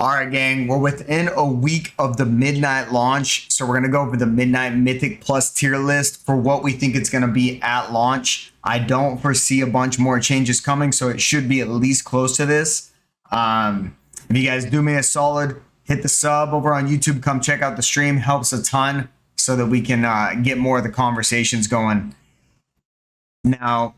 All right, gang, we're within a week of the midnight launch. So we're going to go over the midnight Mythic Plus tier list for what we think it's going to be at launch. I don't foresee a bunch more changes coming, so it should be at least close to this. If you guys do me a solid, hit the sub over on YouTube. Come check out the stream. Helps a ton so that we can get more of the conversations going. Now,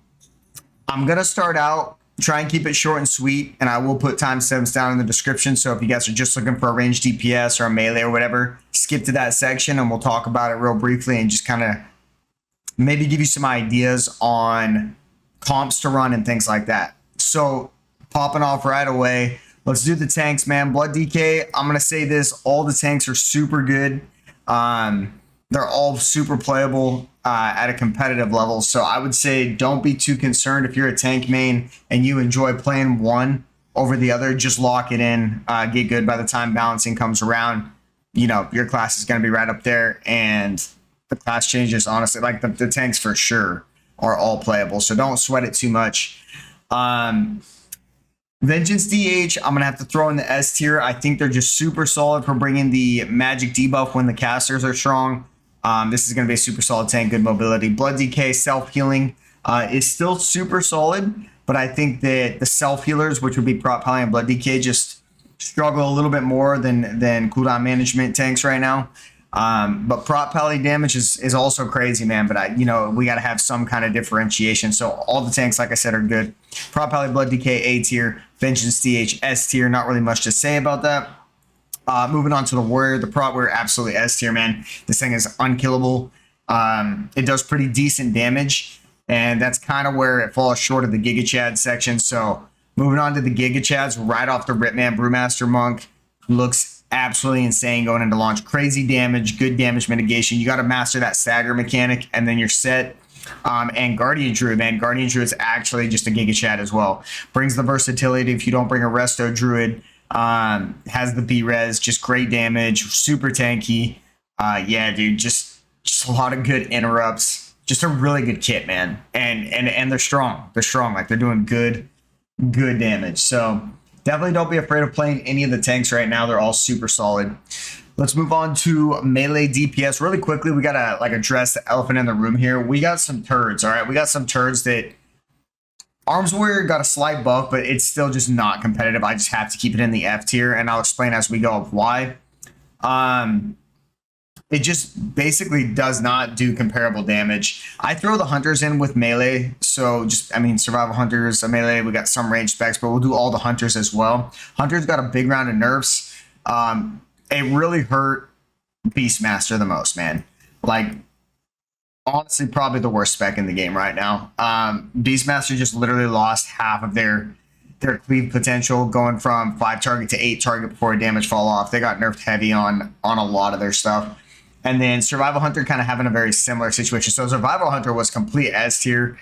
I'm going to start out, try and keep it short and sweet, and I will put timestamps down in the description. So if you guys are just looking for a ranged DPS or a melee or whatever, skip to that section and we'll talk about it real briefly and just kind of maybe give you some ideas on comps to run and things like that. So popping off right away, let's do the tanks, man. Blood DK, I'm going to say this, all the tanks are super good. They're all super playable at a competitive level. So I would say don't be too concerned if you're a tank main and you enjoy playing one over the other. Just lock it in, get good. By the time balancing comes around, you know, your class is going to be right up there. And the class changes, honestly, like the tanks for sure are all playable. So don't sweat it too much. Vengeance DH, I'm going to have to throw in the S tier. I think they're just super solid for bringing the magic debuff when the casters are strong. This is going to be a super solid tank, good mobility. Blood DK, self-healing is still super solid, but I think that the self-healers, which would be Prot Pally and Blood DK, just struggle a little bit more than cooldown management tanks right now. But Prot Pally damage is also crazy, man. But we got to have some kind of differentiation. So all the tanks, like I said, are good. Prot Pally, Blood DK, A tier. Vengeance DH, S tier. Not really much to say about that. Moving on to the Warrior, the Prot Warrior, absolutely S tier, man. This thing is unkillable. It does pretty decent damage, and that's kind of where it falls short of the Giga Chad section. So moving on to the Giga Chads, right off the rip, man. Brewmaster Monk looks absolutely insane going into launch. Crazy damage, good damage mitigation. You got to master that stagger mechanic, and then you're set. And Guardian Druid, man. Guardian Druid is actually just a Giga Chad as well. Brings the versatility if you don't bring a Resto Druid. Has the B-Res, just great damage, super tanky. Yeah, dude, just a lot of good interrupts. Just a really good kit, man. And they're strong. They're strong. Like, they're doing good damage. So definitely don't be afraid of playing any of the tanks right now. They're all super solid. Let's move on to melee DPS really quickly. We gotta address the elephant in the room here. We got some turds. All right, we got some turds that Arms Warrior got a slight buff, but it's still just not competitive. I just have to keep it in the F tier, and I'll explain as we go of why. It just basically does not do comparable damage. I throw the Hunters in with melee, so Survival Hunters, a melee, we got some range specs, but we'll do all the Hunters as well. Hunters got a big round of nerfs. It really hurt Beastmaster the most, man. Like, honestly, probably the worst spec in the game right now. Beastmaster just literally lost half of their cleave potential, going from 5 target to 8 target before a damage fall off. They got nerfed heavy on a lot of their stuff. And then Survival Hunter kind of having a very similar situation. So Survival Hunter was complete S tier.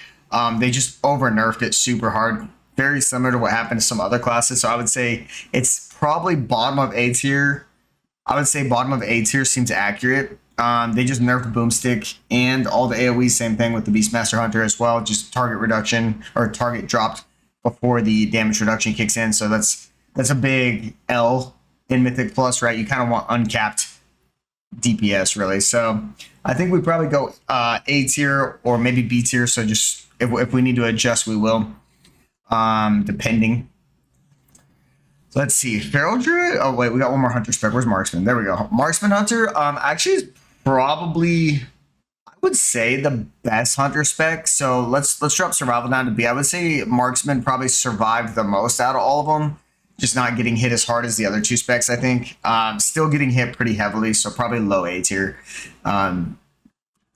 They just over nerfed it super hard. Very similar to what happened to some other classes. So I would say it's probably bottom of A tier. I would say bottom of A tier seems accurate. They just nerfed Boomstick and all the AoE, same thing with the Beastmaster Hunter as well. Just target reduction or target dropped before the damage reduction kicks in. So that's a big L in Mythic Plus, right? You kind of want uncapped DPS, really. So I think we probably go A tier or maybe B tier. So just if we need to adjust, we will, depending. So let's see. Feral Druid. Oh, wait, we got one more Hunter spec. Where's Marksman? There we go. Marksman Hunter actually is probably, I would say, the best Hunter spec. So let's drop Survival down to B. I would say Marksman probably survived the most out of all of them. Just not getting hit as hard as the other two specs, I think. Still getting hit pretty heavily, so probably low A tier.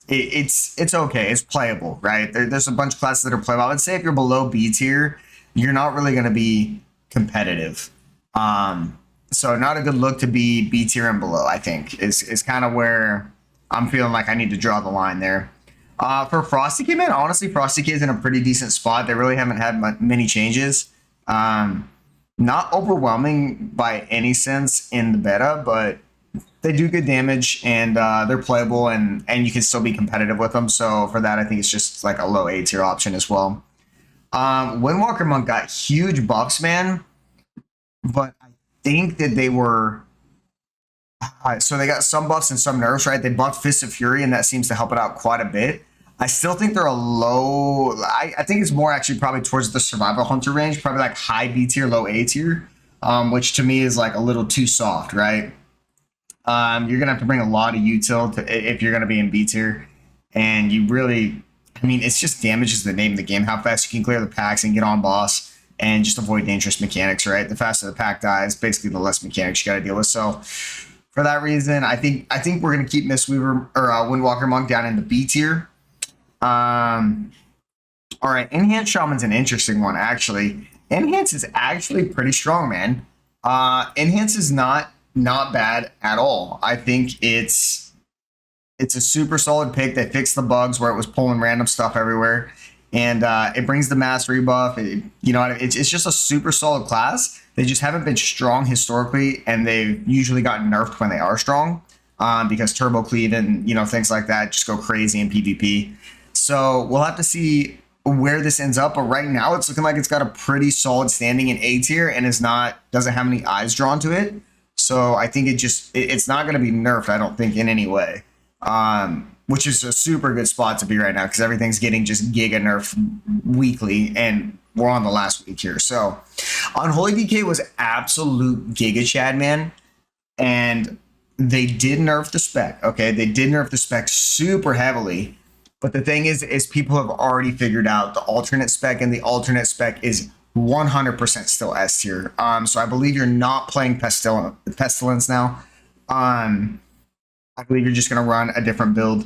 It's okay. It's playable, right? There's a bunch of classes that are playable. I would say if you're below B tier, you're not really going to be competitive. So not a good look to be B tier and below, I think, is kind of where I'm feeling like I need to draw the line there. For Frosty Kid, man, honestly, Frosty Kid's in a pretty decent spot. They really haven't had many changes. Not overwhelming by any sense in the beta, but they do good damage and they're playable and you can still be competitive with them. So for that, I think it's just like a low A tier option as well. Windwalker Monk got huge buffs, man. But I think that they were so they got some buffs and some nerfs, right? They buffed Fist of Fury, and that seems to help it out quite a bit. I still think they're a low. I think it's more actually probably towards the Survival Hunter range, probably like high B tier, low A tier, which to me is like a little too soft, right? You're gonna have to bring a lot of util if you're gonna be in B tier, and you really, I mean, it's just damages the name of the game. How fast you can clear the packs and get on boss, and just avoid dangerous mechanics, right? The faster the pack dies, basically the less mechanics you got to deal with. So for that reason, I think we're gonna keep Mistweaver or Windwalker Monk down in the B tier. All right, Enhanced Shaman's an interesting one, actually. Enhance is actually pretty strong, man. Enhance is not bad at all. I think it's a super solid pick. They fixed the bugs where it was pulling random stuff everywhere, and it brings the mastery buff. It's just a super solid class. They just haven't been strong historically, and they've usually gotten nerfed when they are strong, because turbo cleave and things like that just go crazy in PvP. So we'll have to see where this ends up, but right now it's looking like it's got a pretty solid standing in A tier and doesn't have any eyes drawn to it. So I think it's not going to be nerfed, I don't think, in any way, which is a super good spot to be right now because everything's getting just giga nerfed weekly, and we're on the last week here. So Unholy DK was absolute giga chad, man, and they did nerf the spec. Okay, they did nerf the spec super heavily. But the thing is people have already figured out the alternate spec, and the alternate spec is 100% still S tier. So I believe you're not playing Pestilence now. I believe you're just going to run a different build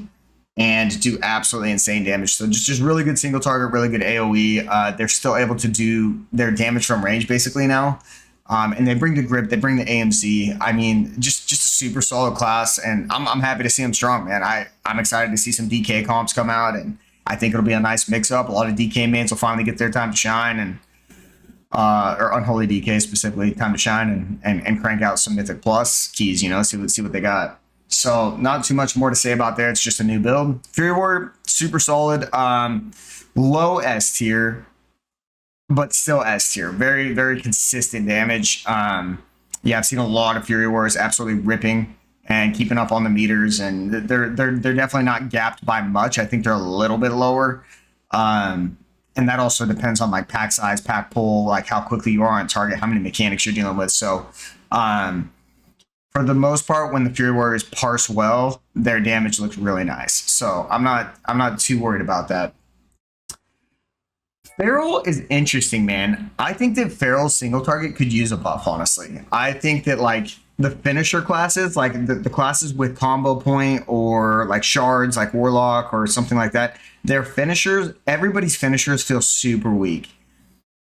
and do absolutely insane damage. So just really good single target, really good AoE. They're still able to do their damage from range basically now. And they bring the grip, they bring the AMC. I mean, just a super solid class, and I'm happy to see them strong, man. I'm excited to see some DK comps come out, and I think it'll be a nice mix-up. A lot of DK mains will finally get their time to shine, and or Unholy DK specifically, time to shine, and crank out some Mythic Plus keys, see what they got. So not too much more to say about there. It's just a new build. Fury Warrior, super solid. Low S tier, but still S tier. Very, very consistent damage. Yeah, I've seen a lot of Fury Warriors absolutely ripping and keeping up on the meters, and they're definitely not gapped by much. I think they're a little bit lower. And that also depends on like pack size, pack pull, like how quickly you are on target, how many mechanics you're dealing with. So for the most part, when the Fury Warriors parse well, their damage looks really nice. So I'm not too worried about that. Feral is interesting, man. I think that Feral's single target could use a buff, honestly. I think that like the finisher classes, like the classes with combo point or like shards, like Warlock or something like that, their finishers, everybody's finishers feel super weak.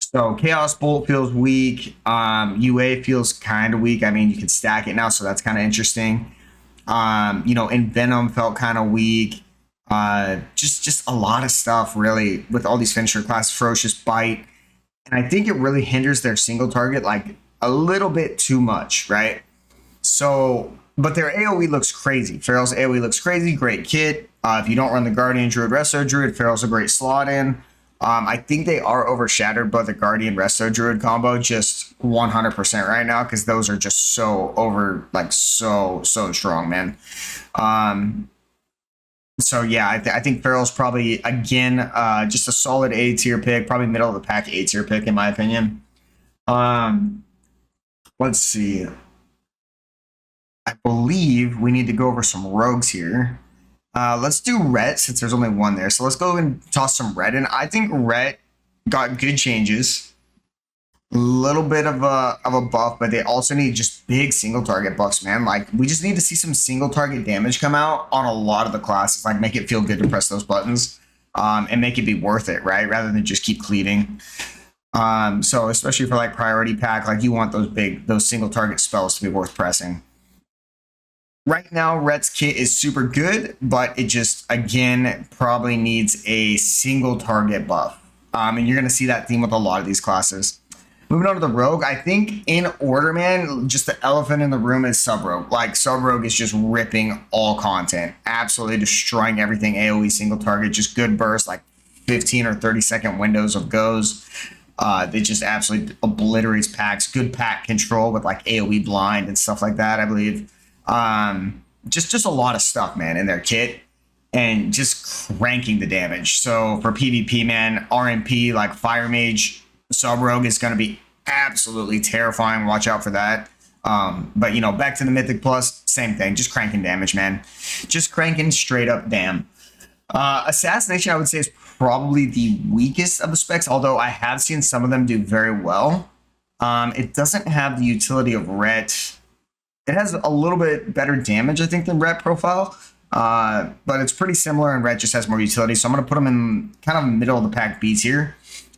So Chaos Bolt feels weak. UA feels kind of weak. I mean, you can stack it now, so that's kind of interesting. Envenom felt kind of weak. Just a lot of stuff really with all these finisher class. Ferocious Bite, and I think it really hinders their single target like a little bit too much, right? So, but their AoE looks crazy. Feral's AoE looks crazy. Great kit. If you don't run the Guardian Druid Resto Druid, Feral's a great slot in. I think they are overshadowed by the Guardian Resto Druid combo just 100% right now, because those are just so so strong, man. So yeah, I think Feral's probably, again, just a solid A tier pick, probably middle of the pack A tier pick in my opinion. Let's see. I believe we need to go over some rogues here. Let's do Rhett since there's only one there. So let's go and toss some Rhett in. I think Rhett got good changes. A little bit of a buff, but they also need just big single target buffs, man. Like, we just need to see some single target damage come out on a lot of the classes. Like, make it feel good to press those buttons, and make it be worth it, right? Rather than just keep cleaving. So especially for like priority pack, like you want those single target spells to be worth pressing. Right now, Rhett's kit is super good, but it just, again, probably needs a single target buff. And you're going to see that theme with a lot of these classes. Moving on to the Rogue, I think in order, man, just the elephant in the room is Sub-Rogue. Like, Sub-Rogue is just ripping all content, absolutely destroying everything AoE single target, just good burst, like 15 or 30 second windows of goes. It just absolutely obliterates packs. Good pack control with like AoE blind and stuff like that, I believe. Just a lot of stuff, man, in their kit, and just cranking the damage. So for PvP, man, RMP like Fire Mage Sub Rogue is going to be absolutely terrifying. Watch out for that. But you know, back to the Mythic Plus, same thing, just cranking damage, man. Just cranking straight up damn. Assassination, I would say, is probably the weakest of the specs, although I have seen some of them do very well. It doesn't have the utility of Ret. It has a little bit better damage, I think, than Ret profile, but it's pretty similar, and Ret just has more utility, so I'm going to put them in kind of middle of the pack B tier.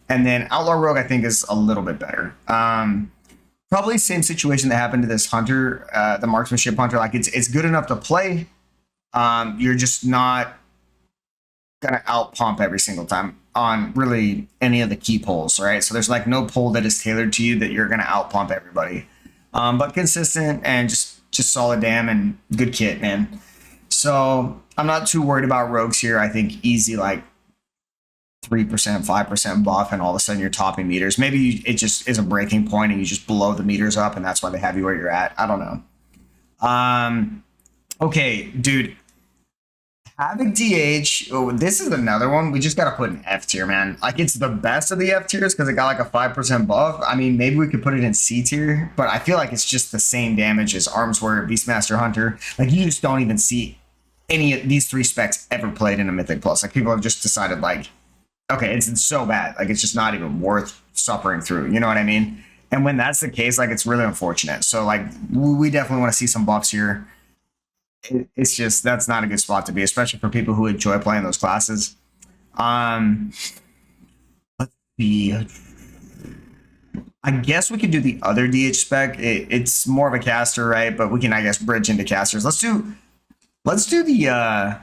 And then Outlaw Rogue, I think, is a little bit better. Probably same situation that happened to this Hunter, the Marksmanship Hunter. Like, it's good enough to play. You're just not gonna out pump every single time on really any of the key pulls, right? So there's like no pull that is tailored to you that you're gonna out pump everybody. But consistent and just solid damn and good kit, man. So I'm not too worried about rogues here. I think easy like 3%, 5% buff, and all of a sudden you're topping meters. Maybe it just is a breaking point and you just blow the meters up, and that's why they have you where you're at. I don't know. Okay, dude. Havoc DH, oh, this is another one. We just got to put an F tier, man. Like, it's the best of the F tiers because it got like a 5% buff. I mean, maybe we could put it in C tier, but I feel like it's just the same damage as Armsword, Beastmaster Hunter. Like, you just don't even see any of these three specs ever played in a Mythic Plus. Like, people have just decided, like, okay, it's so bad. Like, it's just not even worth suffering through. You know what I mean? And when that's the case, like, it's really unfortunate. So, like, we definitely want to see some buffs here. It's just, that's not a good spot to be, especially for people who enjoy playing those classes. Let's see. I guess we could do the other DH spec. It's more of a caster, right? But we can, I guess, bridge into casters. Let's do the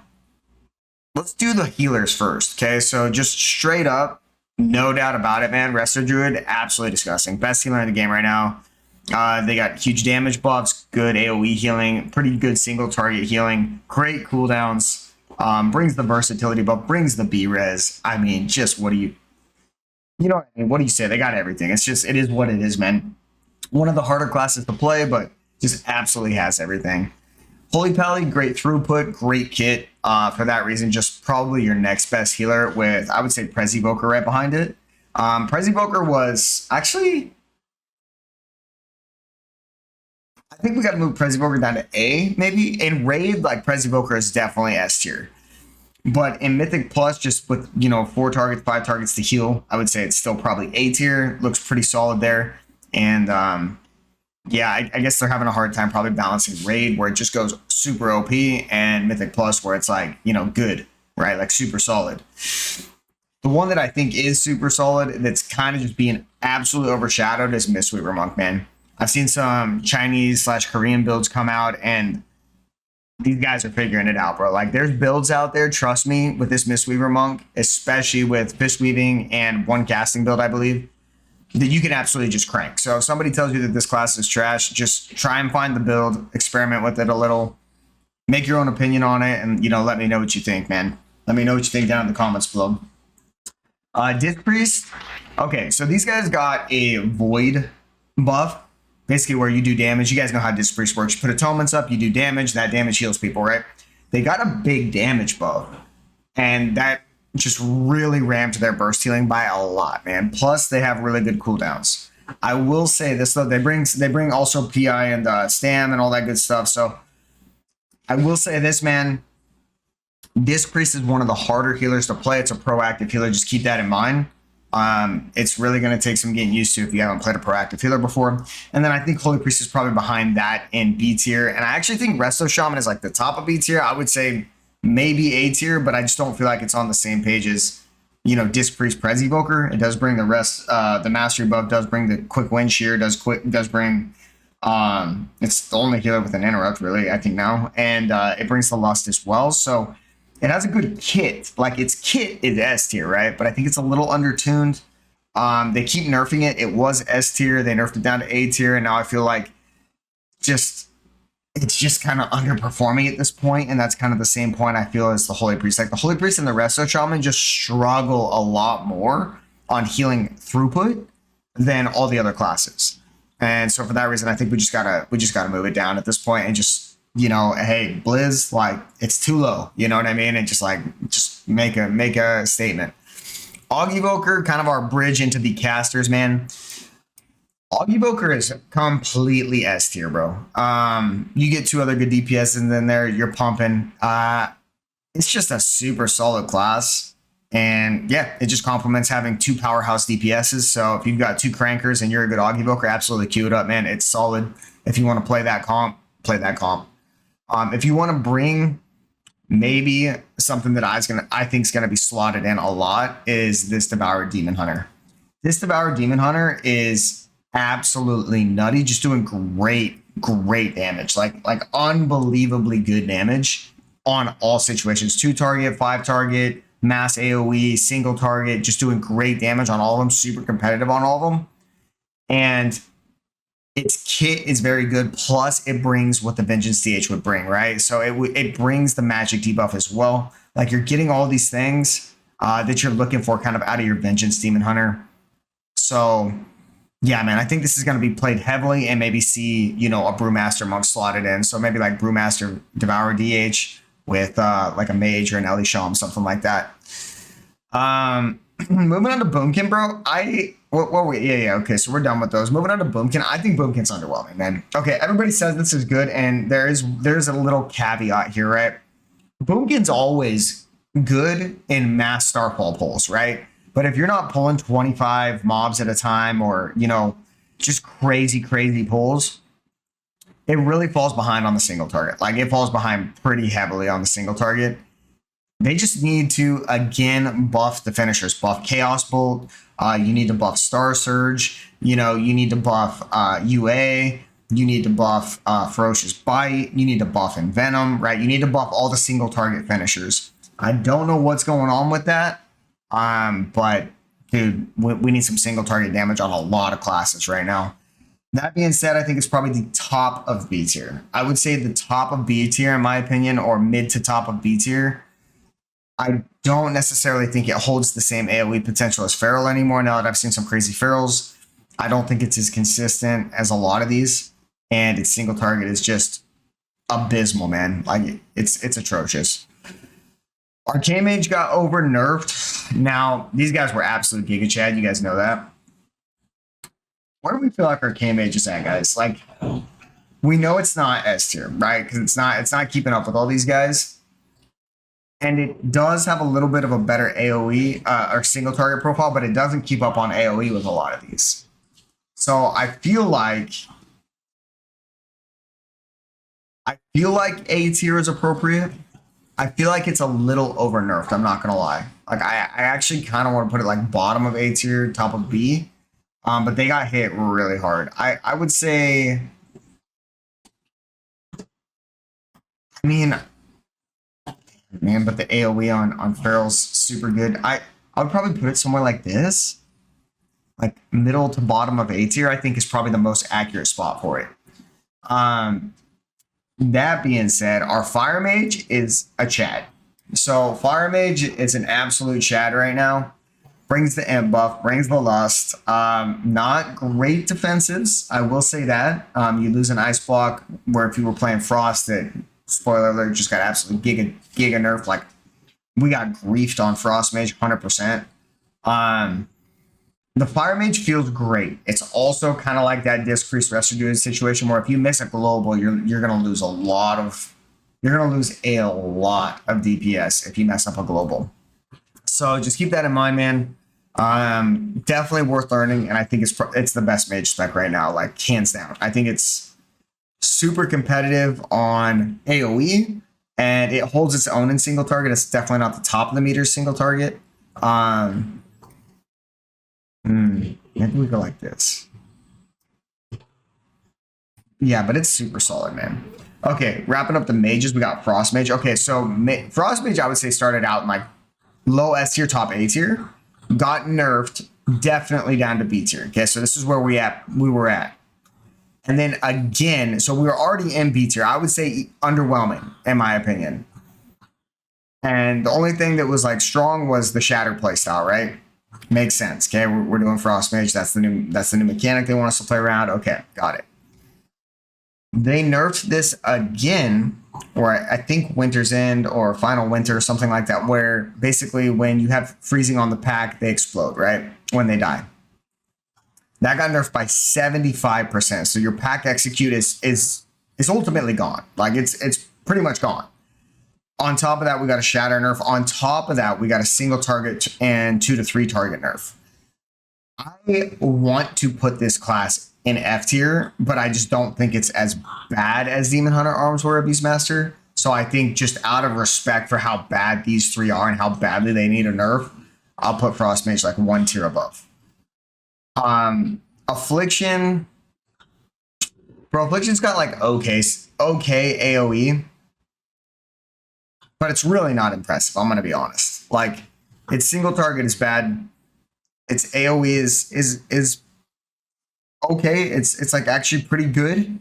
healers first. Okay, so just straight up, no doubt about it, man. Resto Druid, absolutely disgusting. Best healer in the game right now. They got huge damage buffs, good AoE healing, pretty good single target healing, great cooldowns, brings the versatility buff, brings the B-res. I mean, just what do you know what I mean? What do you say? They got everything. It's just, it is what it is, man. One of the harder classes to play, but just absolutely has everything. Holy Pally, great throughput, great kit. For that reason, just probably your next best healer with, I would say, Prez Evoker right behind it. Prez Evoker was actually, I think we got to move Prez Evoker down to A, maybe. In Raid, like, Prez Evoker is definitely S tier. But in Mythic Plus, just with, 4 targets, 5 targets to heal, I would say it's still probably A tier. Looks pretty solid there. And, yeah, I guess they're having a hard time probably balancing Raid, where it just goes super OP, and Mythic Plus, where it's like, good, right? Like, super solid. The one that I think is super solid, that's kind of just being absolutely overshadowed, is Mistweaver Monk, man. I've seen some Chinese/Korean builds come out, and these guys are figuring it out, bro. Like, there's builds out there, trust me, with this Mistweaver Monk, especially with Fish Weaving and one casting build, I believe, that you can absolutely just crank. So if somebody tells you that this class is trash, just try and find the build, experiment with it a little, make your own opinion on it, and, let me know what you think, man. Let me know what you think down in the comments below. Disc Priest. Okay, so these guys got a Void buff. Basically where you do damage. You guys know how Disc Priest works. You put atonements up, you do damage, that damage heals people, right? They got a big damage buff, and that just really ramped their burst healing by a lot, man. Plus, they have really good cooldowns. I will say this, though. They bring also PI and Stam and all that good stuff. So I will say this, man. Disc Priest is one of the harder healers to play. It's a proactive healer. Just keep that in mind. It's really going to take some getting used to if you haven't played a proactive healer before. And then I think Holy Priest is probably behind that in B tier. And I actually think Resto Shaman is like the top of B tier. I would say maybe A tier, but I just don't feel like it's on the same page as, Disc Priest Prez Evoker. It does bring the rest, the Mastery buff does bring the quick wind shear, does bring, it's the only healer with an interrupt, really, I think now. And it brings the Lust as well. So it has a good kit. Like, its kit is S tier, right? But I think it's a little undertuned. They keep nerfing it. It was S tier. They nerfed it down to A tier. And now I feel like it's just kind of underperforming at this point. And that's kind of the same point I feel as the Holy Priest. Like, the Holy Priest and the Resto Shaman just struggle a lot more on healing throughput than all the other classes. And so for that reason, I think we just gotta move it down at this point and just, you know, hey, Blizz, like it's too low, you know what I mean? And just make a statement. Augievoker, kind of our bridge into the casters, man. Augievoker is completely S tier, bro. You get 2 other good DPS and then there you're pumping. It's just a super solid class. And yeah, it just complements having 2 powerhouse DPSs. So if you've got 2 crankers and you're a good Augievoker, absolutely queue it up, man. It's solid. If you want to play that comp, play that comp. If you want to bring maybe something that I think is gonna be slotted in a lot is this Devoured Demon Hunter. This Devoured Demon Hunter is absolutely nutty, just doing great damage, like unbelievably good damage on all situations. 2 target, 5 target, mass AoE, single target, just doing great damage on all of them, super competitive on all of them. And its kit is very good, plus it brings what the Vengeance DH would bring, right? So it brings the magic debuff as well. Like you're getting all these things that you're looking for kind of out of your Vengeance Demon Hunter. So yeah, man, I think this is going to be played heavily and maybe see, you know, a Brewmaster monk slotted in. So maybe like Brewmaster Devour DH with like a mage or an Ellie Shawm, something like that. Moving on to Boomkin, bro. Okay, so we're done with those. Moving on to Boomkin. I think Boomkin's underwhelming, man. Okay, everybody says this is good, and there's a little caveat here, right? Boomkin's always good in mass Starfall pulls, right? But if you're not pulling 25 mobs at a time or, you know, just crazy pulls, it really falls behind on the single target. Like it falls behind pretty heavily on the single target. They just need to, again, buff the finishers. Buff Chaos Bolt. You need to buff Star Surge. You know, you need to buff UA. You need to buff Ferocious Bite. You need to buff Envenom, right? You need to buff all the single target finishers. I don't know what's going on with that. But dude, we need some single target damage on a lot of classes right now. That being said, I think it's probably the top of B tier. I would say the top of B tier, in my opinion, or mid to top of B tier. I don't necessarily think it holds the same AoE potential as Feral anymore now that I've seen some crazy Ferals. I don't think it's as consistent as a lot of these. And its single target is just abysmal, man. Like, it's atrocious. Arcane Mage got over nerfed. Now, these guys were absolute Giga Chad. You guys know that. Where do we feel like Arcane Mage is at, guys? Like, we know it's not S tier, right? Because it's not keeping up with all these guys. And it does have a little bit of a better AoE or single target profile, but it doesn't keep up on AoE with a lot of these. So I feel like A tier is appropriate. I feel like it's a little over nerfed. I'm not gonna lie. Like I actually kind of want to put it like bottom of A tier, top of B. But they got hit really hard. I would say, I mean, man, but the AoE on Feral's super good. I would probably put it somewhere like this. Like middle to bottom of A tier, I think is probably the most accurate spot for it. That being said, our Fire Mage is a Chad. So Fire Mage is an absolute Chad right now. Brings the imp buff, brings the lust. Not great defensives, I will say that. You lose an ice block where if you were playing Frost, that, spoiler alert, just got absolutely giga nerfed. Like, we got griefed on Frost Mage 100%. The Fire Mage feels great. It's also kind of like that Disc Priest Residue situation where if you miss a global, you're gonna lose a lot of DPS if you mess up a global. So just keep that in mind, man. Definitely worth learning, and I think it's the best mage spec right now, like hands down. I think it's super competitive on AoE, and it holds its own in single target. It's definitely not the top of the meter single target. Maybe we go like this. Yeah, but it's super solid, man. Okay, wrapping up the mages, we got Frost Mage. Okay, so Frost Mage, I would say, started out in like low S tier, top A tier. Got nerfed, definitely down to B tier. Okay, so this is where we were at. And then again, so we were already in B tier. I would say underwhelming, in my opinion. And the only thing that was like strong was the Shatter playstyle, right? Makes sense. Okay, we're doing Frost Mage. That's the new mechanic they want us to play around. Okay, got it. They nerfed this again, or I think Winter's End or Final Winter or something like that, where basically when you have freezing on the pack, they explode, right? When they die. That got nerfed by 75%. So your pack execute is ultimately gone. Like it's pretty much gone. On top of that, we got a shatter nerf. On top of that, we got a single target and 2 to 3 target nerf. I want to put this class in F tier, but I just don't think it's as bad as Demon Hunter, Arms Warrior, Beastmaster. So I think just out of respect for how bad these three are and how badly they need a nerf, I'll put Frost Mage like 1 tier above. Affliction. Bro, Affliction's got like okay AoE, but it's really not impressive. I'm gonna be honest. Like, its single target is bad. Its AoE is okay. It's like actually pretty good.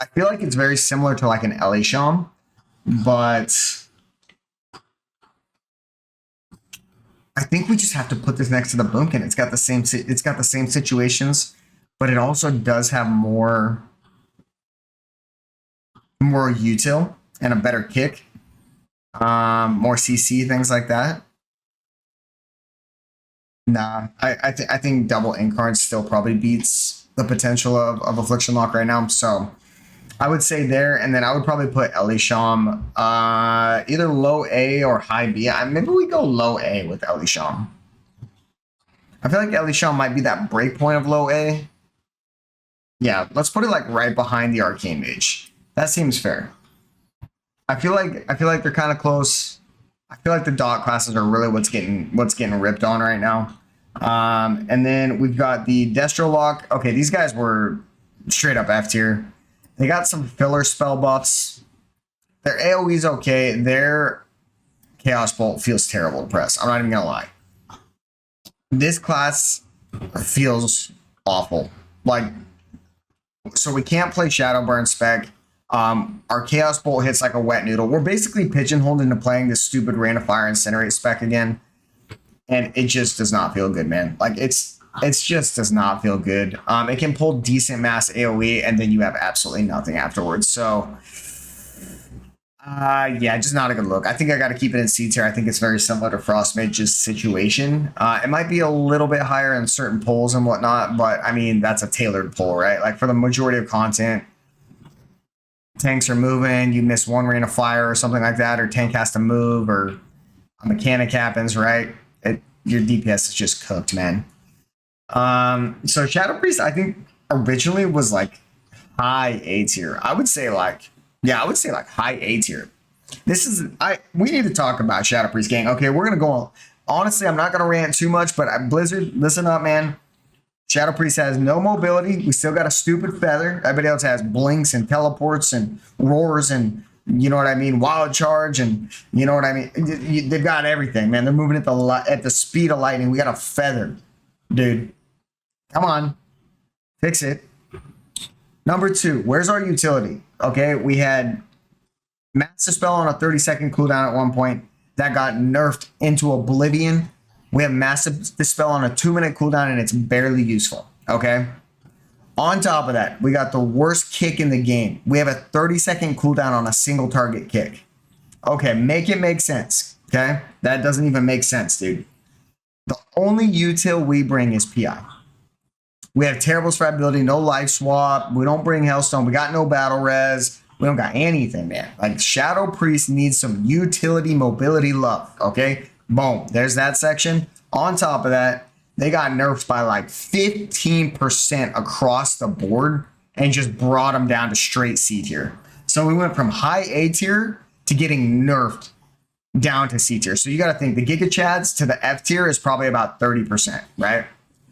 I feel like it's very similar to like an Elisham, but I think we just have to put this next to the Boomkin. It's got the same situations, but it also does have more util and a better kick, more CC, things like that. Nah, I think double Incarn still probably beats the potential of Affliction Lock right now. So I would say there, and then I would probably put Elisham either low A or high B. Maybe we go low A with Elisham. I feel like Elisham might be that break point of low A. Yeah, let's put it like right behind the Arcane Mage. That seems fair. I feel like they're kind of close. I feel like the dot classes are really what's getting ripped on right now. And then we've got the Destro Lock. Okay, these guys were straight up F tier. They got some filler spell buffs. Their AoE is okay. Their Chaos Bolt feels terrible to press. I'm not even gonna lie. This class feels awful. Like, so we can't play Shadowburn spec. Our Chaos Bolt hits like a wet noodle. We're basically pigeonholed into playing this stupid Rain of Fire Incinerate spec again. And it just does not feel good, man. Like, it's just does not feel good. It can pull decent mass AoE, and then you have absolutely nothing afterwards. So, yeah, just not a good look. I think I got to keep it in C tier. I think it's very similar to Frostmage's situation. It might be a little bit higher in certain pulls and whatnot, but I mean, that's a tailored pull, right? Like, for the majority of content, tanks are moving, you miss one Rain of Fire or something like that, or tank has to move, or a mechanic happens, right? Your DPS is just cooked, man. So Shadow Priest, I think originally was like high A tier. I would say like high A tier. We need to talk about Shadow Priest gang. Okay, we're gonna go on. Honestly, I'm not gonna rant too much, but Blizzard, listen up, man. Shadow Priest has no mobility. We still got a stupid feather. Everybody else has blinks and teleports and roars and, you know what I mean, wild charge, and you know what I mean. They've got everything, man. They're moving at the speed of lightning. We got a feather, dude. Come on, fix it. Number 2, where's our utility? Okay, we had Mass Dispel on a 30-second cooldown at one point. That got nerfed into oblivion. We have Massive Dispel on a 2-minute cooldown, and it's barely useful. Okay. On top of that, we got the worst kick in the game. We have a 30-second cooldown on a single target kick. Okay, make it make sense. Okay, that doesn't even make sense, dude. The only util we bring is PI. We have terrible survivability, no life swap. We don't bring Hellstone. We got no battle res. We don't got anything, man. Like, Shadow Priest needs some utility, mobility, love. Okay, boom. There's that section. On top of that, they got nerfed by like 15% across the board and just brought them down to straight C tier. So we went from high A tier to getting nerfed down to C tier. So you got to think the Giga Chads to the F tier is probably about 30%, right?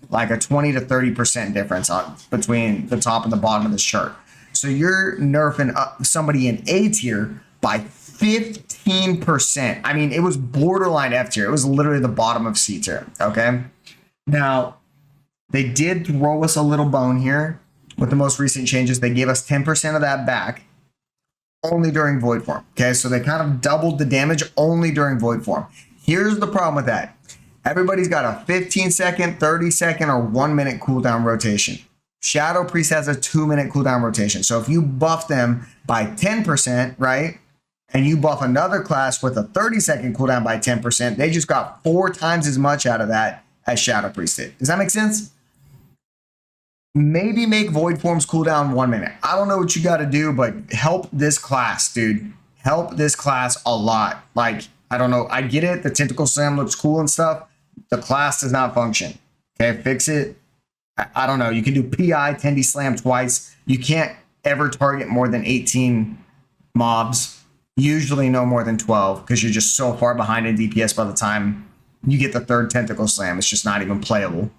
Like a 20 to 30% difference between the top and the bottom of this chart. So you're nerfing up somebody in A tier by 15%. I mean, it was borderline F tier. It was literally the bottom of C tier, okay? Now, they did throw us a little bone here with the most recent changes. They gave us 10% of that back only during Void Form. Okay, so they kind of doubled the damage only during Void Form. Here's the problem with that. Everybody's got a 15-second, 30-second, or 1-minute cooldown rotation. Shadow Priest has a 2-minute cooldown rotation. So if you buff them by 10%, right, and you buff another class with a 30-second cooldown by 10%, they just got 4 times as much out of that as Shadow Priest did. Does that make sense? Maybe make Void Forms cooldown 1 minute. I don't know what you got to do, but help this class, dude. Help this class a lot. Like, I don't know. I get it. The Tentacle Slam looks cool and stuff. The class does not function. Okay, fix it. I don't know. You can do PI, 10D Slam twice. You can't ever target more than 18 mobs. Usually no more than 12 because you're just so far behind in DPS by the time you get the third Tentacle Slam. It's just not even playable.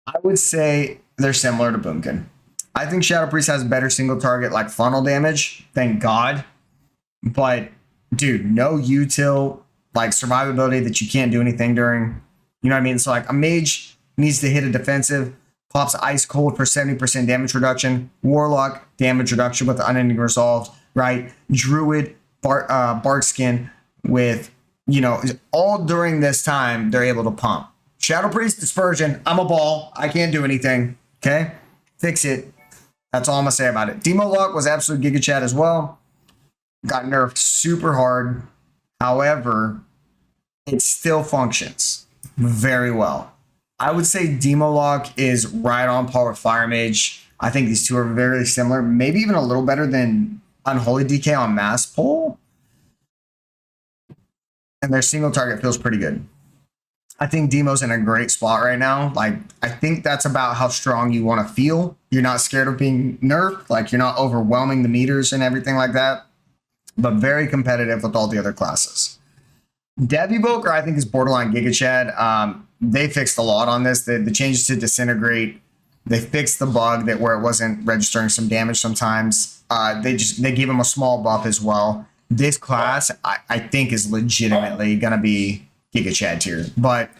I would say they're similar to Boomkin. I think Shadow Priest has better single target like funnel damage. Thank God. But, dude, no util, like survivability that you can't do anything during. You know what I mean? So, like, a mage needs to hit a defensive, pops Ice Cold for 70% damage reduction, Warlock damage reduction with Unending Resolve, right? Druid, Bark Skin with, you know, all during this time, they're able to pump. Shadow Priest, Dispersion, I'm a ball. I can't do anything. Okay? Fix it. That's all I'm going to say about it. Demo Lock was absolute Giga Chat as well. Got nerfed super hard. However, it still functions very well. I would say Demo Lock is right on par with Fire Mage. I think these two are very similar. Maybe even a little better than Unholy DK on Mass Pull. And their single target feels pretty good. I think Demo's in a great spot right now. Like, I think that's about how strong you want to feel. You're not scared of being nerfed. Like, you're not overwhelming the meters and everything like that. But very competitive with all the other classes. Dev Evoker, I think, is borderline Giga Chad. They fixed a lot on this. The changes to Disintegrate, they fixed the bug that where it wasn't registering some damage sometimes. They gave him a small buff as well. This class, I think, is legitimately going to be Giga Chad tier. But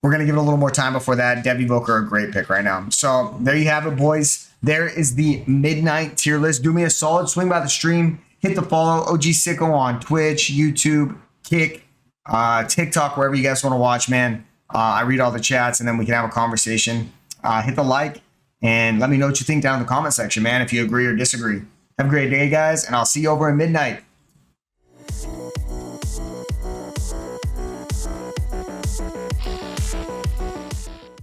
we're going to give it a little more time before that. Dev Evoker, a great pick right now. So there you have it, boys. There is the midnight tier list. Do me a solid. Swing by the stream. Hit the follow. OG Sicko on Twitch, YouTube, Kick, TikTok, wherever you guys want to watch, man. I read all the chats, and then we can have a conversation. Hit the like, and let me know what you think down in the comment section, man, if you agree or disagree. Have a great day, guys, and I'll see you over at midnight.